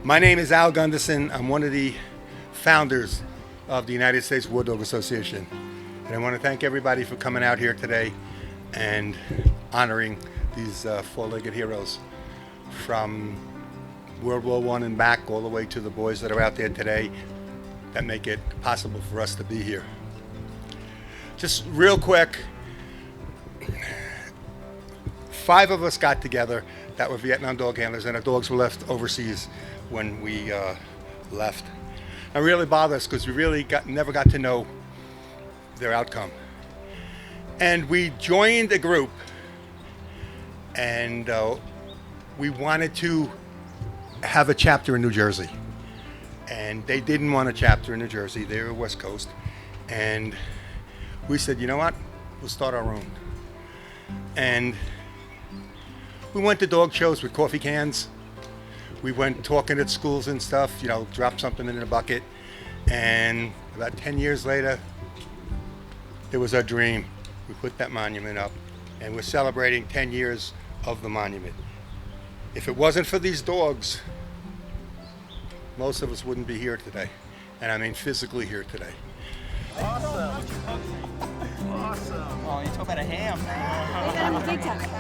My name is Al Gunderson. I'm one of the founders of the United States War Dog Association. And I want to thank everybody for coming out here today and honoring these four-legged heroes from World War I and back all the way to the boys that are out there today that make it possible for us to be here. Just real quick, 5 of us got together that were Vietnam dog handlers, and our dogs were left overseas when we left. It really bothered us because we really never got to know their outcome. And we joined a group, and we wanted to have a chapter in New Jersey. And they didn't want a chapter in New Jersey. They were West Coast. And we said, you know what? We'll start our own. And we went to dog shows with coffee cans. We went talking at schools and stuff, dropped something in a bucket. And about 10 years later, it was our dream. We put that monument up, and we're celebrating 10 years of the monument. If it wasn't for these dogs, most of us wouldn't be here today. And I mean physically here today. Awesome. Oh, you talk about a ham.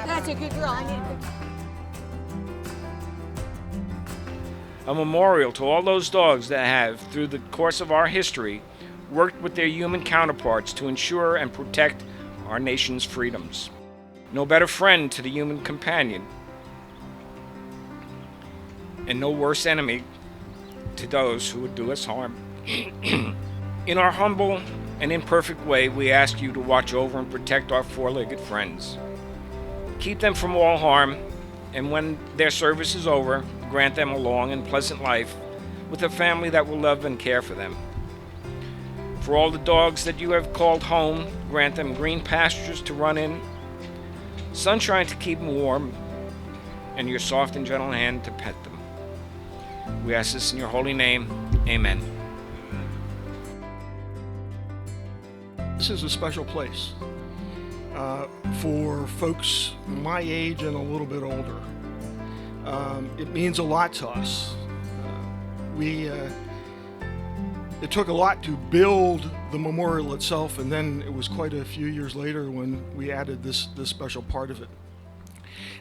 That's a good girl. I need A memorial to all those dogs that have, through the course of our history, worked with their human counterparts to ensure and protect our nation's freedoms. No better friend to the human companion, and no worse enemy to those who would do us harm. In our humble and imperfect way, we ask you to watch over and protect our four-legged friends. Keep them from all harm, and when their service is over, grant them a long and pleasant life with a family that will love and care for them. For all the dogs that you have called home, grant them green pastures to run in, sunshine to keep them warm, and your soft and gentle hand to pet them. We ask this in your holy name. Amen. This is a special place for folks my age and a little bit older. It means a lot to us. It took a lot to build the memorial itself, and then it was quite a few years later when we added this special part of it.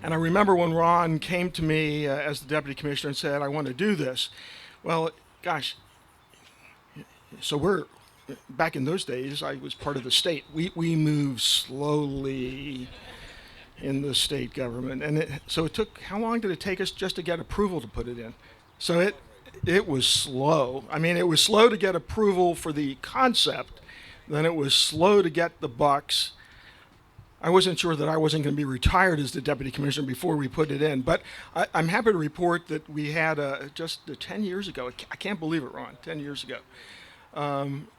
And I remember when Ron came to me as the deputy commissioner and said, I want to do this. Well, gosh, so we're, back in those days, I was part of the state. We moved slowly in the state government. And so it took, how long did it take us just to get approval to put it in? So it was slow. I mean, it was slow to get approval for the concept. Then it was slow to get the bucks. I wasn't sure that I wasn't going to be retired as the deputy commissioner before we put it in. But I'm happy to report that we had just 10 years ago, I can't believe it, Ron, 10 years ago,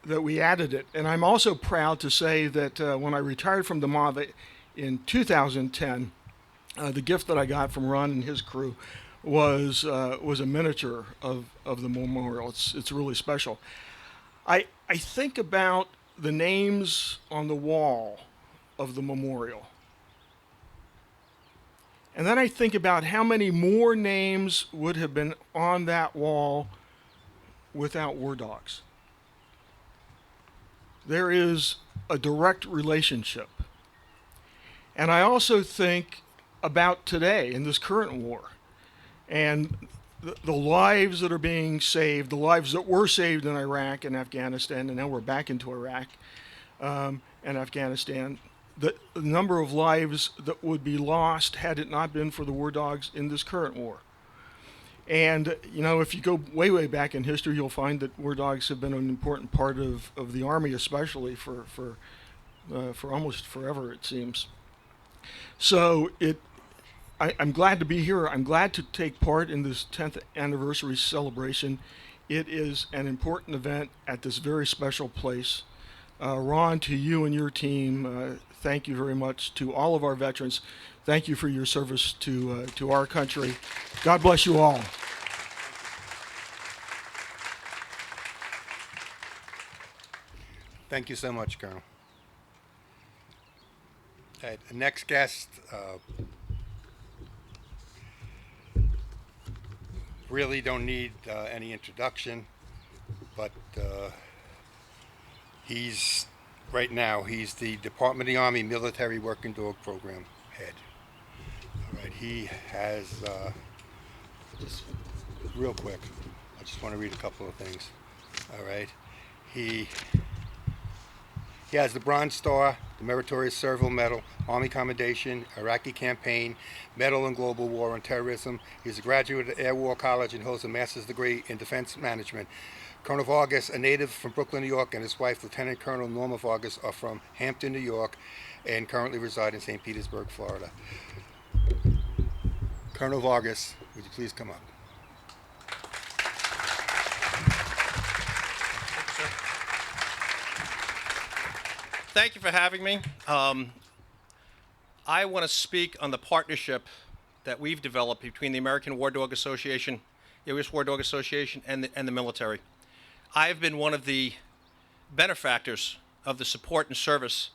that we added it. And I'm also proud to say that when I retired from the MOV in 2010, the gift that I got from Ron and his crew was a miniature of the memorial. It's really special. I think about the names on the wall of the memorial. And then I think about how many more names would have been on that wall without war dogs. There is a direct relationship. And I also think about today in this current war and the lives that are being saved, the lives that were saved in Iraq and Afghanistan, and now we're back into Iraq and Afghanistan. The number of lives that would be lost had it not been for the war dogs in this current war. And, if you go way, way back in history, you'll find that war dogs have been an important part of the Army, especially for almost forever, it seems. So I'm glad to be here. I'm glad to take part in this 10th anniversary celebration. It is an important event at this very special place. Ron, to you and your team, thank you very much. To all of our veterans, thank you for your service to our country. God bless you all. Thank you so much, Colonel. Okay, the next guest, really don't need any introduction, but right now he's the Department of the Army Military Working Dog Program head. All right, he has, just real quick, I just want to read a couple of things. All right, he has the Bronze Star, the Meritorious Service Medal, Army Commendation, Iraqi Campaign, Medal in Global War on Terrorism. He's a graduate of Air War College and holds a master's degree in defense management. Colonel Vargas, a native from Brooklyn, New York, and his wife, Lieutenant Colonel Norma Vargas, are from Hampton, New York, and currently reside in St. Petersburg, Florida. Colonel Vargas, would you please come up? Thank you for having me. I want to speak on the partnership that we've developed between the American War Dog Association, the U.S. War Dog Association, and the military. I've been one of the benefactors of the support and service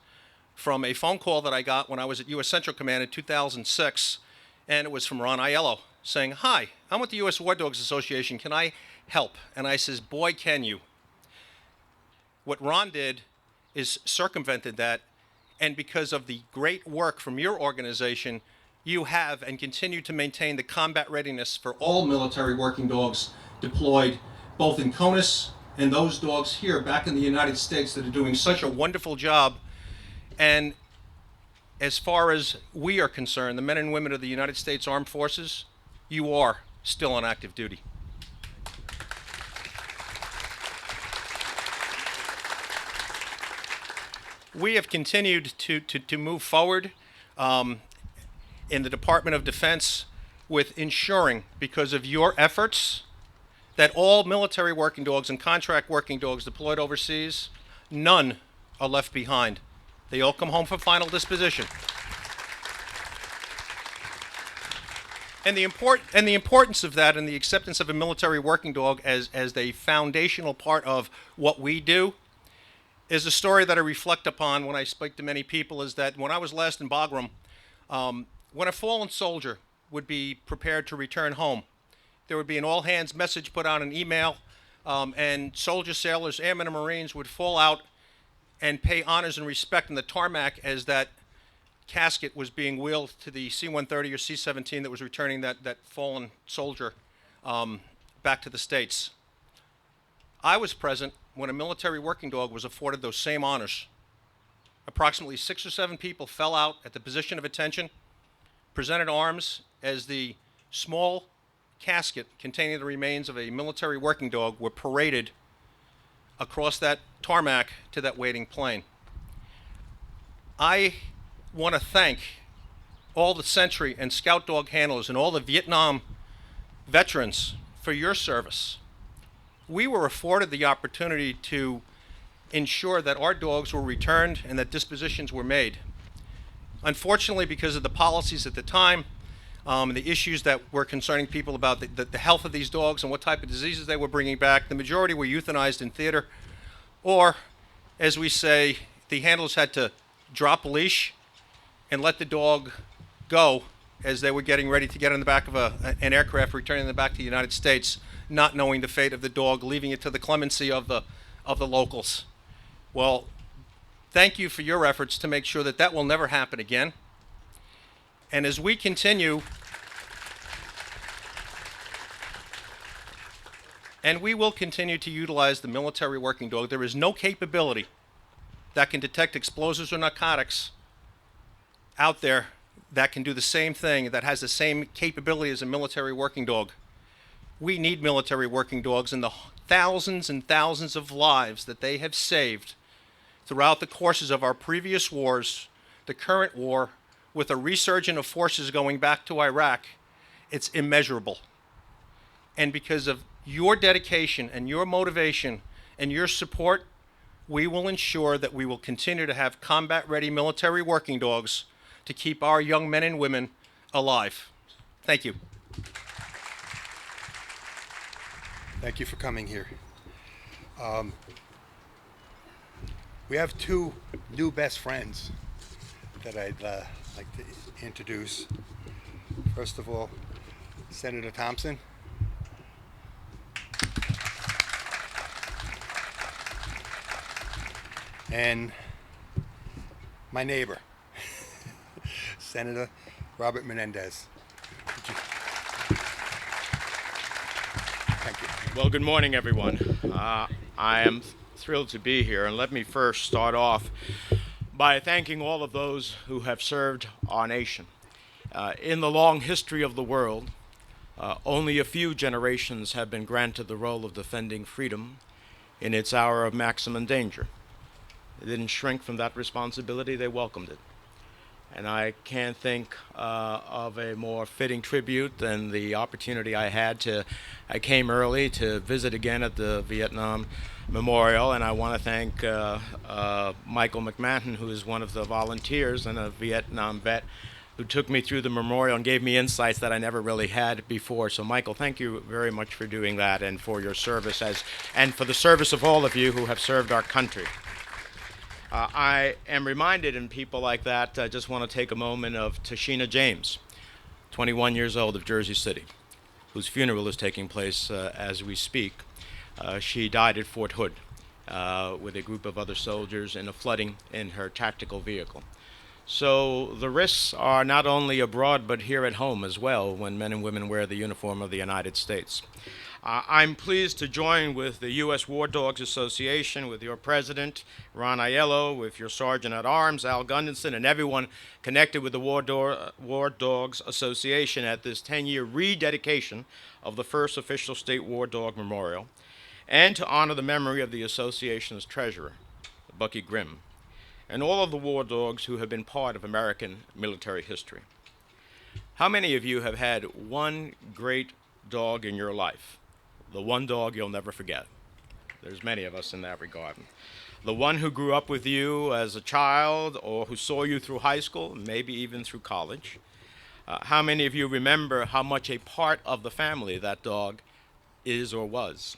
from a phone call that I got when I was at U.S. Central Command in 2006, and it was from Ron Aiello saying, "Hi, I'm with the U.S. War Dogs Association. Can I help?" And I says, "Boy, can you." What Ron did is circumvented that, and because of the great work from your organization, you have and continue to maintain the combat readiness for all military working dogs deployed both in CONUS and those dogs here back in the United States that are doing such a wonderful job. And as far as we are concerned, the men and women of the United States Armed Forces, you are still on active duty. We have continued to move forward in the Department of Defense with ensuring, because of your efforts, that all military working dogs and contract working dogs deployed overseas, none are left behind. They all come home for final disposition. And the importance of that and the acceptance of a military working dog as a foundational part of what we do is a story that I reflect upon when I speak to many people, is that when I was last in Bagram, when a fallen soldier would be prepared to return home, there would be an all-hands message put out an email, and soldiers, sailors, airmen, and Marines would fall out and pay honors and respect in the tarmac as that casket was being wheeled to the C-130 or C-17 that was returning that fallen soldier back to the States. I was present when a military working dog was afforded those same honors. Approximately 6 or 7 people fell out at the position of attention, presented arms as the small casket containing the remains of a military working dog were paraded across that tarmac to that waiting plane. I want to thank all the sentry and scout dog handlers and all the Vietnam veterans for your service. We were afforded the opportunity to ensure that our dogs were returned and that dispositions were made. Unfortunately, because of the policies at the time, the issues that were concerning people about the health of these dogs and what type of diseases they were bringing back, the majority were euthanized in theater, or, as we say, the handlers had to drop a leash and let the dog go as they were getting ready to get in the back of an aircraft returning them back to the United States, not knowing the fate of the dog, leaving it to the clemency of the locals. Well, thank you for your efforts to make sure that that will never happen again. And as we continue, and we will continue to utilize the military working dog, there is no capability that can detect explosives or narcotics out there that can do the same thing, that has the same capability as a military working dog. We need military working dogs, and the thousands and thousands of lives that they have saved throughout the courses of our previous wars, the current war, with a resurgence of forces going back to Iraq, it's immeasurable. And because of your dedication and your motivation and your support, we will ensure that we will continue to have combat-ready military working dogs to keep our young men and women alive. Thank you. Thank you for coming here. We have 2 new best friends that I'd like to introduce. First of all, Senator Thompson. and my neighbor, Senator Robert Menendez. Thank you. Well, good morning, everyone. I am thrilled to be here, and let me first start off by thanking all of those who have served our nation. In the long history of the world, only a few generations have been granted the role of defending freedom in its hour of maximum danger. They didn't shrink from that responsibility, they welcomed it. And I can't think of a more fitting tribute than the opportunity I came early to visit again at the Vietnam Memorial, and I want to thank Michael McMahon, who is one of the volunteers and a Vietnam vet, who took me through the memorial and gave me insights that I never really had before. So Michael, thank you very much for doing that and for your service and for the service of all of you who have served our country. I am reminded in people like that, I just want to take a moment of Tashina James, 21 years old, of Jersey City, whose funeral is taking place as we speak. She died at Fort Hood with a group of other soldiers in a flooding in her tactical vehicle. So the risks are not only abroad but here at home as well when men and women wear the uniform of the United States. I'm pleased to join with the U.S. War Dogs Association, with your president, Ron Aiello, with your sergeant at arms, Al Gunderson, and everyone connected with the War Dogs Association at this 10-year rededication of the first official state War Dog Memorial, and to honor the memory of the association's treasurer, Bucky Grimm, and all of the war dogs who have been part of American military history. How many of you have had one great dog in your life? The one dog you'll never forget. There's many of us in that regard. The one who grew up with you as a child or who saw you through high school, maybe even through college. How many of you remember how much a part of the family that dog is or was?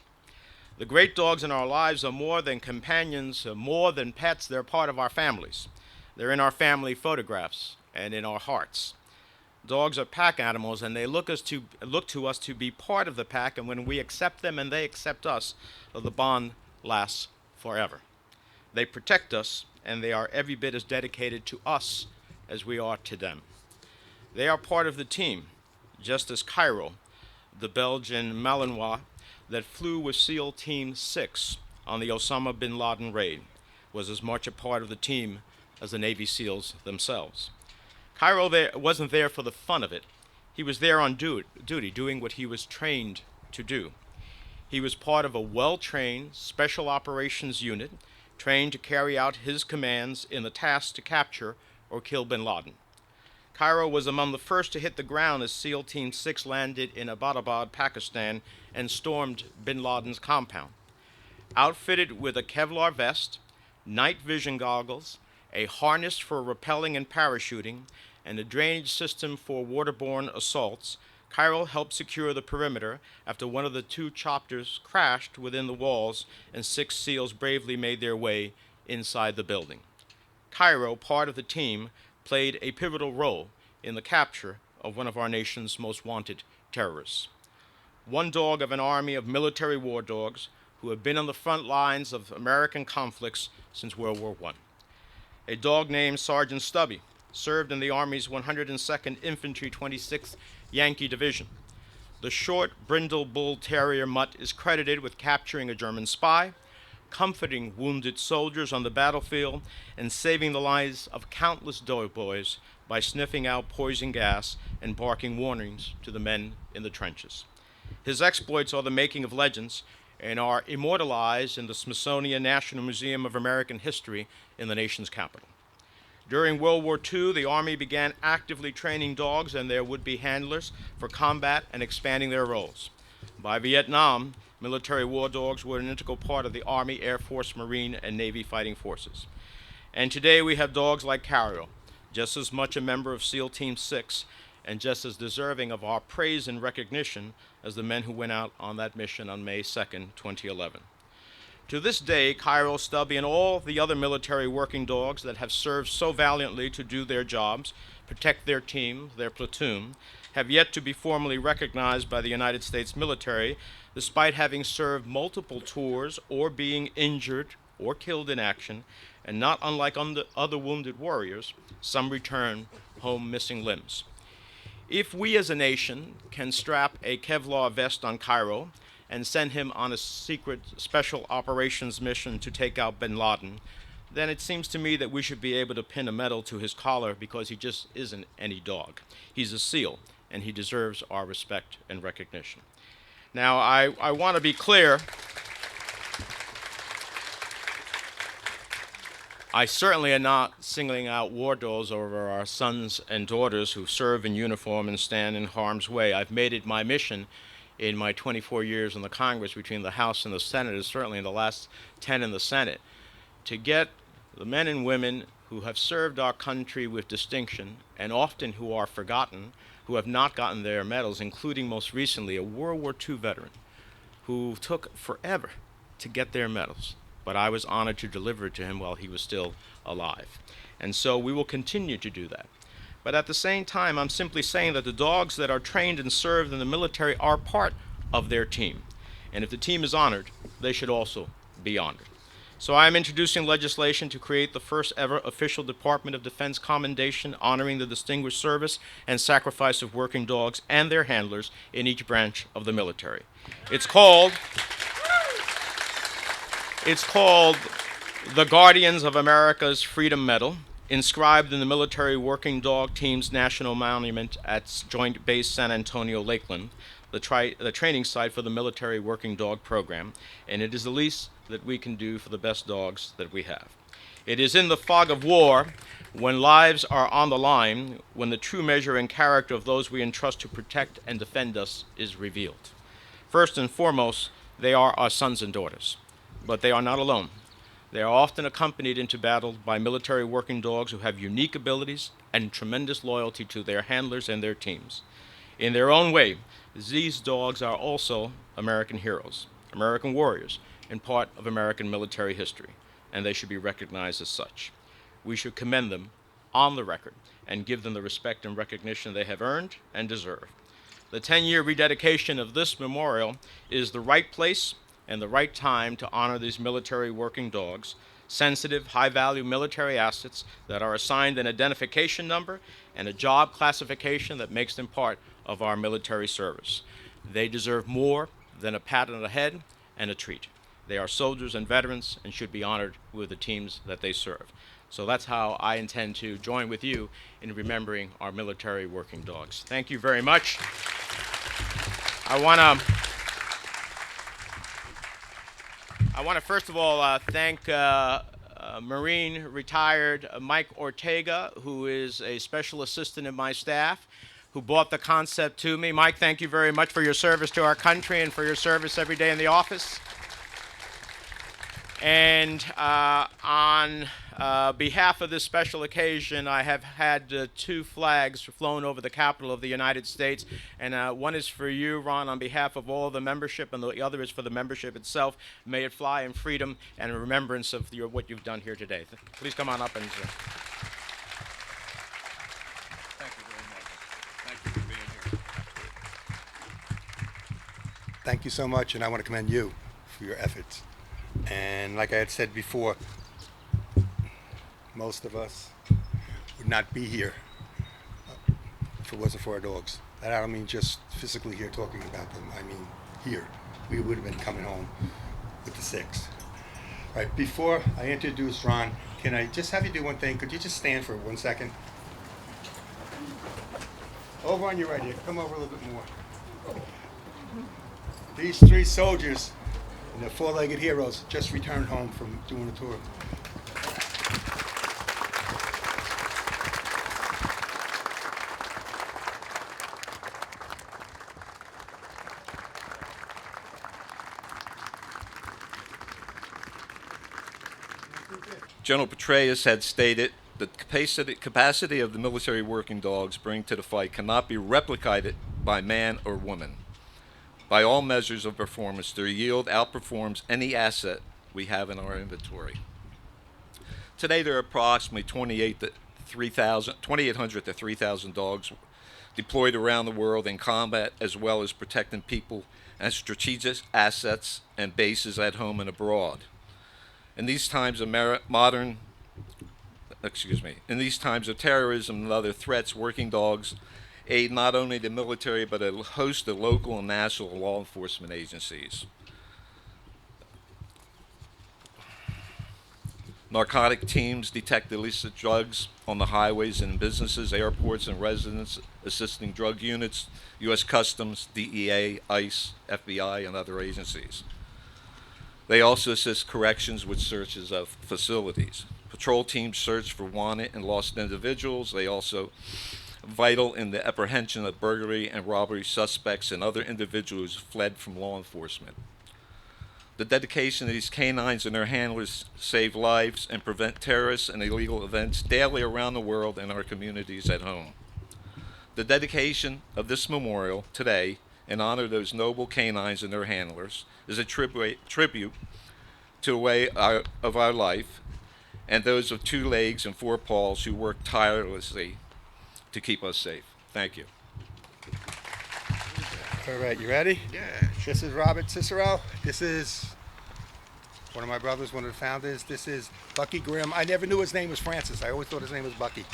The great dogs in our lives are more than companions, more than pets. They're part of our families. They're in our family photographs and in our hearts. Dogs are pack animals, and they look to us to be part of the pack, and when we accept them and they accept us, the bond lasts forever. They protect us, and they are every bit as dedicated to us as we are to them. They are part of the team, just as Cairo, the Belgian Malinois that flew with SEAL Team 6 on the Osama bin Laden raid, was as much a part of the team as the Navy SEALs themselves. Cairo wasn't there for the fun of it. He was there on duty, doing what he was trained to do. He was part of a well-trained special operations unit, trained to carry out his commands in the task to capture or kill bin Laden. Cairo was among the first to hit the ground as SEAL Team 6 landed in Abbottabad, Pakistan, and stormed bin Laden's compound. Outfitted with a Kevlar vest, night vision goggles, a harness for rappelling and parachuting, and a drainage system for waterborne assaults, Cairo helped secure the perimeter after one of the two chopters crashed within the walls and 6 SEALs bravely made their way inside the building. Cairo, part of the team, played a pivotal role in the capture of one of our nation's most wanted terrorists. One dog of an army of military war dogs who have been on the front lines of American conflicts since World War I. A dog named Sergeant Stubby served in the Army's 102nd Infantry 26th Yankee Division. The short, brindle bull terrier mutt is credited with capturing a German spy, comforting wounded soldiers on the battlefield, and saving the lives of countless doughboys by sniffing out poison gas and barking warnings to the men in the trenches. His exploits are the making of legends and are immortalized in the Smithsonian National Museum of American History in the nation's capital. During World War II, the Army began actively training dogs and their would-be handlers for combat and expanding their roles. By Vietnam, military war dogs were an integral part of the Army, Air Force, Marine, and Navy fighting forces. And today we have dogs like Cairo, just as much a member of SEAL Team 6 and just as deserving of our praise and recognition as the men who went out on that mission on May 2nd, 2011. To this day, Cairo, Stubby, and all the other military working dogs that have served so valiantly to do their jobs, protect their team, their platoon, have yet to be formally recognized by the United States military, despite having served multiple tours or being injured or killed in action, and not unlike other wounded warriors, some return home missing limbs. If we as a nation can strap a Kevlar vest on Cairo and send him on a secret special operations mission to take out bin Laden, then it seems to me that we should be able to pin a medal to his collar because he just isn't any dog. He's a SEAL, and he deserves our respect and recognition. Now, I want to be clear. I certainly am not singling out war dogs over our sons and daughters who serve in uniform and stand in harm's way. I've made it my mission in my 24 years in the Congress between the House and the Senate, and certainly in the last 10 in the Senate, to get the men and women who have served our country with distinction, and often who are forgotten, who have not gotten their medals, including most recently a World War II veteran who took forever to get their medals. But I was honored to deliver it to him while he was still alive. And so we will continue to do that. But at the same time, I'm simply saying that the dogs that are trained and served in the military are part of their team. And if the team is honored, they should also be honored. So I am introducing legislation to create the first ever official Department of Defense commendation honoring the distinguished service and sacrifice of working dogs and their handlers in each branch of the military. It's called the Guardians of America's Freedom Medal, inscribed in the Military Working Dog Team's National Monument at Joint Base San Antonio, Lakeland, the training site for the Military Working Dog Program, and it is the least that we can do for the best dogs that we have. It is in the fog of war, when lives are on the line, when the true measure and character of those we entrust to protect and defend us is revealed. First and foremost, they are our sons and daughters. But they are not alone. They are often accompanied into battle by military working dogs who have unique abilities and tremendous loyalty to their handlers and their teams. In their own way, these dogs are also American heroes, American warriors, and part of American military history, and they should be recognized as such. We should commend them on the record and give them the respect and recognition they have earned and deserve. The 10-year rededication of this memorial is the right place and the right time to honor these military working dogs, sensitive, high-value military assets that are assigned an identification number and a job classification that makes them part of our military service. They deserve more than a pat on the head and a treat. They are soldiers and veterans and should be honored with the teams that they serve. So that's how I intend to join with you in remembering our military working dogs. Thank you very much. I want to first of all thank Marine retired Mike Ortega, who is a special assistant in my staff, who brought the concept to me. Mike, thank you very much for your service to our country and for your service every day in the office. And on behalf of this special occasion, I have had 2 flags flown over the Capitol of the United States, and one is for you, Ron, on behalf of all the membership, and the other is for the membership itself. May it fly in freedom and in remembrance of what you've done here today. Please come on up and... Thank you very much. Thank you for being here. Thank you so much, and I want to commend you for your efforts. And like I had said before, most of us would not be here if it wasn't for our dogs. And I don't mean just physically here talking about them. I mean here. We would have been coming home with the 6. All right, before I introduce Ron, can I just have you do one thing? Could you just stand for 1 second? Over on your right here. Come over a little bit more. These 3 soldiers and the 4-legged heroes just returned home from doing a tour. General Petraeus had stated the capacity of the military working dogs bring to the fight cannot be replicated by man or woman. By all measures of performance, their yield outperforms any asset we have in our inventory. Today, there are approximately 2,800 to 3,000 dogs deployed around the world in combat, as well as protecting people and strategic assets and bases at home and abroad. In these times of modern In these times of terrorism and other threats, working dogs aid not only the military but a host of local and national law enforcement agencies. Narcotic teams detect illicit drugs on the highways and in businesses, airports, and residents, assisting drug units, U.S. Customs, DEA, ICE, FBI, and other agencies. They also assist corrections with searches of facilities. Patrol teams search for wanted and lost individuals. They also vital in the apprehension of burglary and robbery suspects and other individuals fled from law enforcement. The dedication of these canines and their handlers save lives and prevent terrorists and illegal events daily around the world and our communities at home. The dedication of this memorial today in honor of those noble canines and their handlers is a tribute to the way of our life and those of 2 legs and 4 paws who work tirelessly to keep us safe. Thank you. All right, you ready? Yeah. This is Robert Cicero. This is one of my brothers, one of the founders. This is Bucky Grimm. I never knew his name was Francis. I always thought his name was Bucky.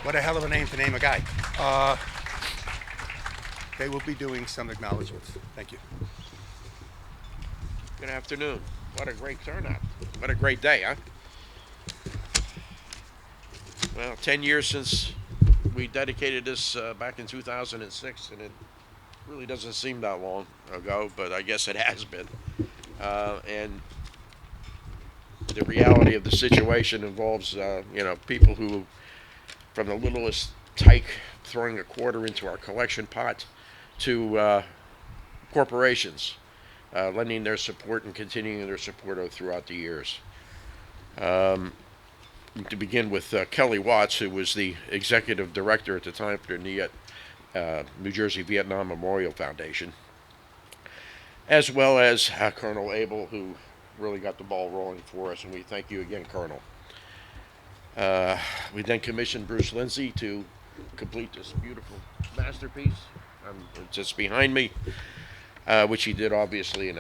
What a hell of a name to name a guy. They will be doing some acknowledgments. Thank you. Good afternoon. What a great turnout. What a great day, huh? Well, 10 years since we dedicated this back in 2006, and it really doesn't seem that long ago, but I guess it has been. And the reality of the situation involves, people who, from the littlest tyke throwing a quarter into our collection pot to corporations lending their support and continuing their support throughout the years. To begin with Kelly Watts, who was the executive director at the time for the New Jersey Vietnam Memorial Foundation, as well as Colonel Abel, who really got the ball rolling for us, and we thank you again, Colonel. We then commissioned Bruce Lindsay to complete this beautiful masterpiece just behind me, which he did obviously in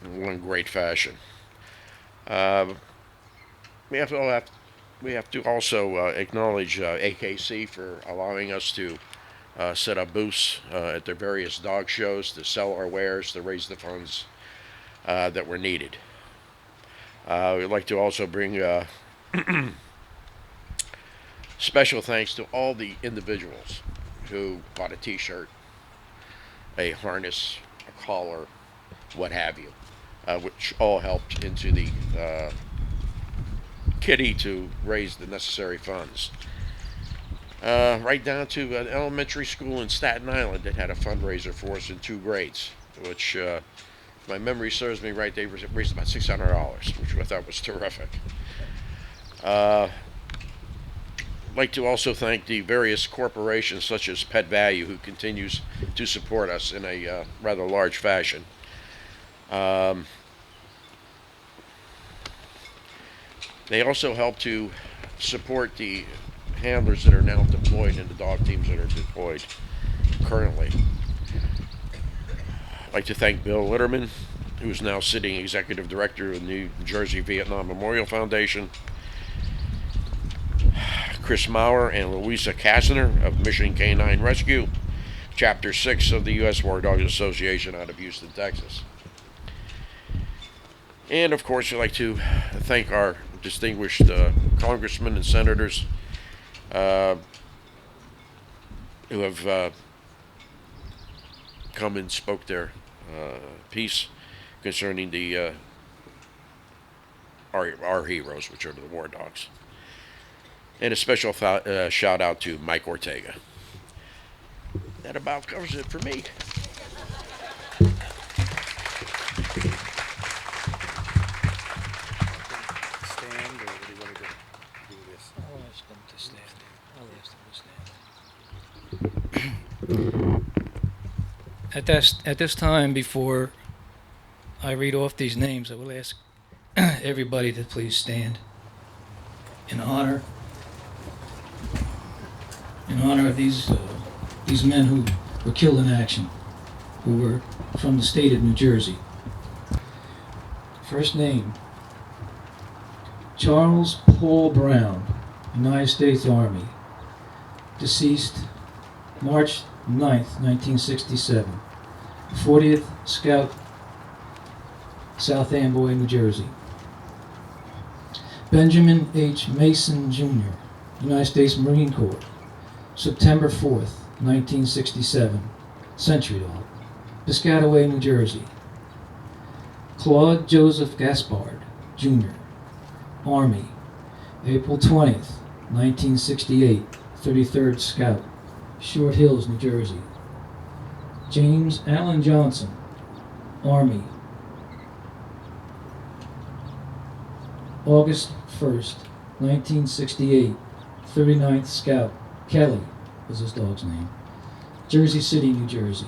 one great fashion. We have to also acknowledge AKC for allowing us to set up booths at their various dog shows to sell our wares, to raise the funds that were needed. We'd like to also bring special thanks to all the individuals who bought a t-shirt, a harness, a collar, what have you, which all helped into the kitty to raise the necessary funds. Right down to an elementary school in Staten Island that had a fundraiser for us in 2 grades, which, if my memory serves me right, they raised about $600, which I thought was terrific. I'd like to also thank the various corporations such as Pet Value, who continues to support us in a rather large fashion. They also help to support the handlers that are now deployed and the dog teams that are deployed currently. I'd like to thank Bill Litterman, who is now sitting executive director of the New Jersey Vietnam Memorial Foundation, Chris Maurer and Louisa Kastner of Mission Canine Rescue, Chapter 6 of the U.S. War Dogs Association out of Houston, Texas. And of course, I'd like to thank our distinguished congressmen and senators who have come and spoke their piece concerning the our heroes, which are the war dogs. And a special shout out to Mike Ortega. That about covers it for me. Stand, or what do you want to do this? I'll ask them to stand. At this time, before I read off these names, I will ask everybody to please stand in honor of these men who were killed in action, who were from the state of New Jersey. First name, Charles Paul Brown, United States Army, deceased March 9th, 1967, 40th Scout, South Amboy, New Jersey. Benjamin H. Mason, Jr., United States Marine Corps, September 4th, 1967, Sentry Dog, Piscataway, New Jersey. Claude Joseph Gaspard, Jr., Army, April 20th, 1968, 33rd Scout, Short Hills, New Jersey. James Allen Johnson, Army, August 1st, 1968, 39th Scout, Kelly was his dog's name, Jersey City, New Jersey.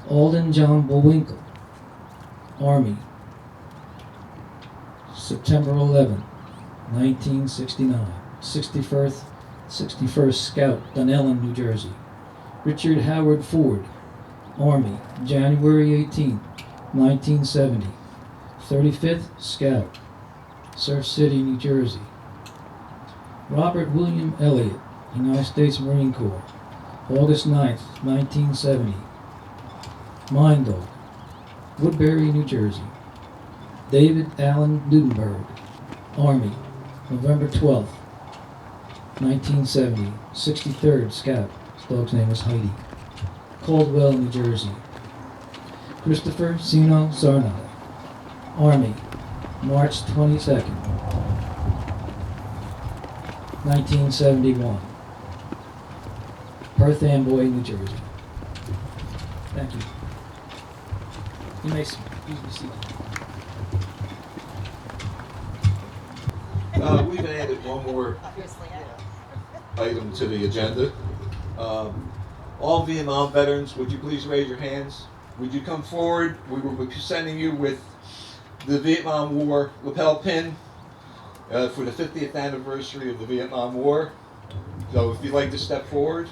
Alden John Bullwinkle, Army, September 11th, 1969, 61st Scout, Dunellen, New Jersey. Richard Howard Ford, Army, January 18th, 1970, 35th Scout, Surf City, New Jersey. Robert William Elliott, United States Marine Corps, August 9th, 1970. Mine Dog, Woodbury, New Jersey. David Allen Newdenberg, Army, November 12th, 1970, 63rd Scout. His dog's name was Heidi. Caldwell, New Jersey. Christopher Sino Zarnada, Army, March 22nd, 1971. Perth Amboy, New Jersey. Thank you. You may be seated. We've added one more item to the agenda. All Vietnam veterans, would you please raise your hands? Would you come forward? We will be presenting you with the Vietnam War lapel pin for the 50th anniversary of the Vietnam War. So if you'd like to step forward.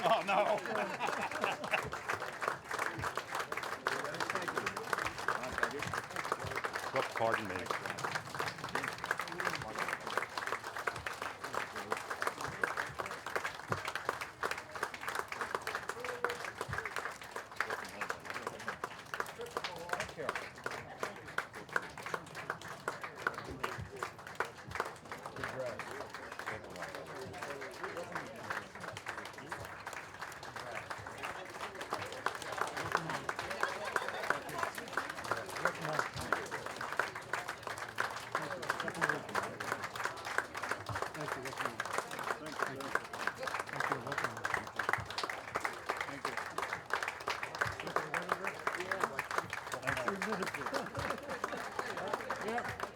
Oh, no. Pardon me. Yeah.